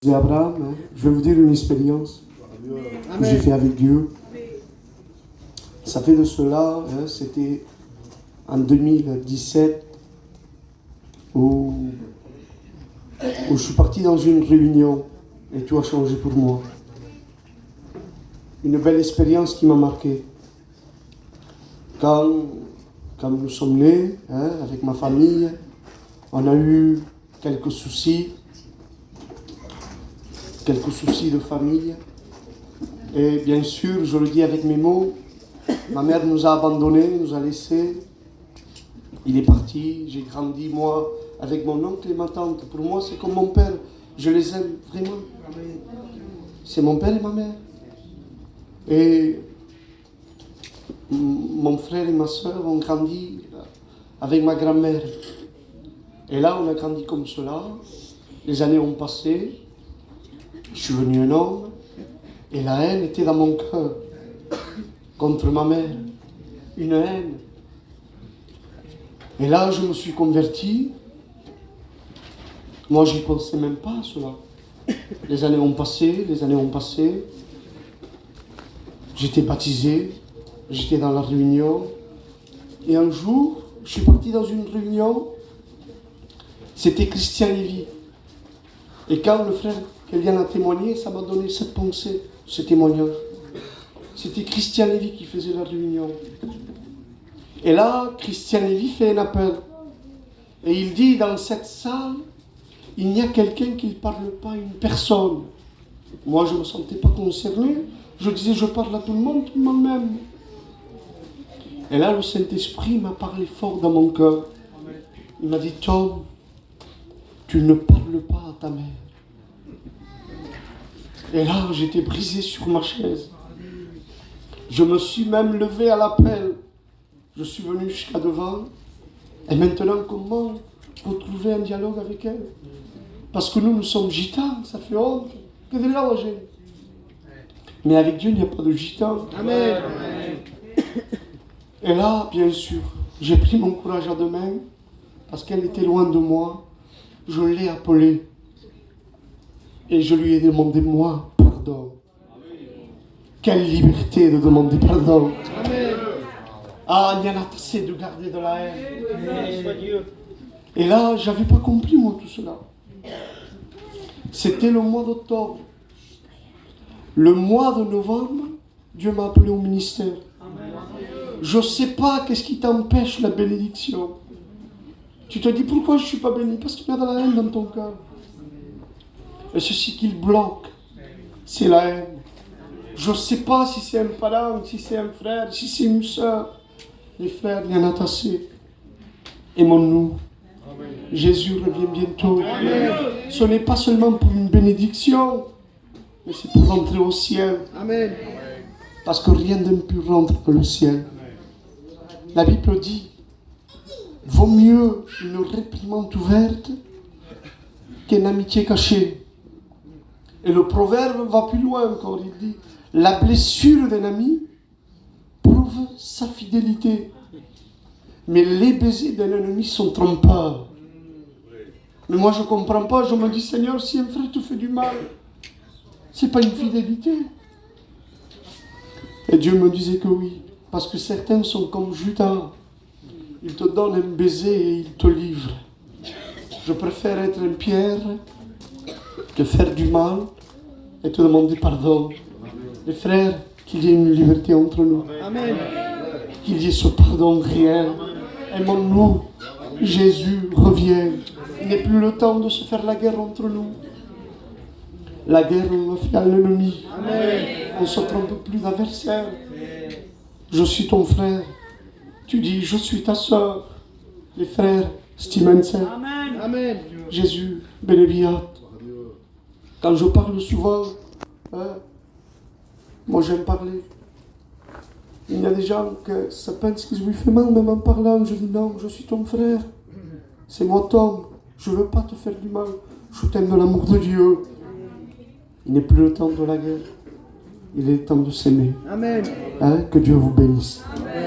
C'est Abraham, hein. Je vais vous dire une expérience que j'ai fait avec Dieu. Ça fait de cela, hein, c'était en 2017 où je suis parti dans une réunion et tout a changé pour moi. Une belle expérience qui m'a marqué. Quand nous sommes nés, hein, avec ma famille, on a eu quelques soucis de famille. Et bien sûr, je le dis avec mes mots, ma mère nous a abandonnés, nous a laissés. Il est parti, j'ai grandi, moi, avec mon oncle et ma tante. Pour moi, c'est comme mon père. Je les aime vraiment. C'est mon père et ma mère. Et mon frère et ma soeur ont grandi avec ma grand-mère. Et là, on a grandi comme cela. Les années ont passé. Je suis devenu un homme. Et la haine était dans mon cœur. Contre ma mère. Une haine. Et là, je me suis converti. Moi, j'y pensais même pas à cela. Les années ont passé. J'étais baptisé. J'étais dans la réunion. Et un jour, je suis parti dans une réunion. C'était Christian Lévy. Et quand le frère Kélian a témoigné, ça m'a donné cette pensée, ce témoignage. C'était Christian Lévy qui faisait la réunion. Et là, Christian Lévy fait un appel. Et il dit, dans cette salle, il n'y a quelqu'un qui ne parle pas à une personne. Moi, je ne me sentais pas concerné. Je disais, je parle à tout le monde m'aime. Et là, le Saint-Esprit m'a parlé fort dans mon cœur. Il m'a dit, Tom, tu ne parles pas à ta mère. Et là, j'étais brisé sur ma chaise. Je me suis même levé à l'appel. Je suis venu jusqu'à devant. Et maintenant, comment retrouver un dialogue avec elle? Parce que nous sommes gitans, ça fait honte. Que de là, mais avec Dieu, il n'y a pas de gitans. Amen. Et là, bien sûr, j'ai pris mon courage à deux mains, parce qu'elle était loin de moi. Je l'ai appelée. Et je lui ai demandé, moi, pardon. Quelle liberté de demander pardon. Amen. Ah, il y en a assez de garder de la haine. Amen. Et là, je n'avais pas compris, moi, tout cela. C'était le mois d'octobre. Le mois de novembre, Dieu m'a appelé au ministère. Amen. Je ne sais pas qu'est-ce qui t'empêche la bénédiction. Tu te dis, pourquoi je ne suis pas béni? Parce qu'il y a de la haine dans ton cœur. Et ceci qui le bloque, c'est la haine. Je ne sais pas si c'est un parent, si c'est un frère, si c'est une soeur. Les frères, il y en a assez. Aimons-nous. Jésus revient bientôt. Amen. Ce n'est pas seulement pour une bénédiction, mais c'est pour rentrer au ciel. Amen. Parce que rien d'impur rentre dans le ciel. La Bible dit, vaut mieux une réprimande ouverte qu'une amitié cachée. Et le proverbe va plus loin encore, il dit, la blessure d'un ami prouve sa fidélité. Mais les baisers d'un ennemi sont trompeurs. Mais moi je ne comprends pas, je me dis, Seigneur, si un frère te fait du mal, c'est pas une fidélité. Et Dieu me disait que oui, parce que certains sont comme Judas. Ils te donnent un baiser et ils te livrent. Je préfère être un Pierre que faire du mal et te demander pardon. Les frères, qu'il y ait une liberté entre nous. Amen. Qu'il y ait ce pardon réel. Aimons-nous. Jésus revient. Il n'est plus le temps de se faire la guerre entre nous. La guerre, on le fait à l'ennemi. Amen. On ne se trompe plus d'adversaire. Je suis ton frère. Tu dis, je suis ta soeur. Les frères, stimense. Amen. Amen. Jésus, bénéfiat. Quand je parle souvent, hein, moi j'aime parler. Il y a des gens que ça pense que je lui fais mal même en parlant. Je dis non, je suis ton frère. C'est moi Tom. Je ne veux pas te faire du mal. Je t'aime de l'amour de Dieu. Il n'est plus le temps de la guerre. Il est le temps de s'aimer. Amen. Hein, que Dieu vous bénisse. Amen.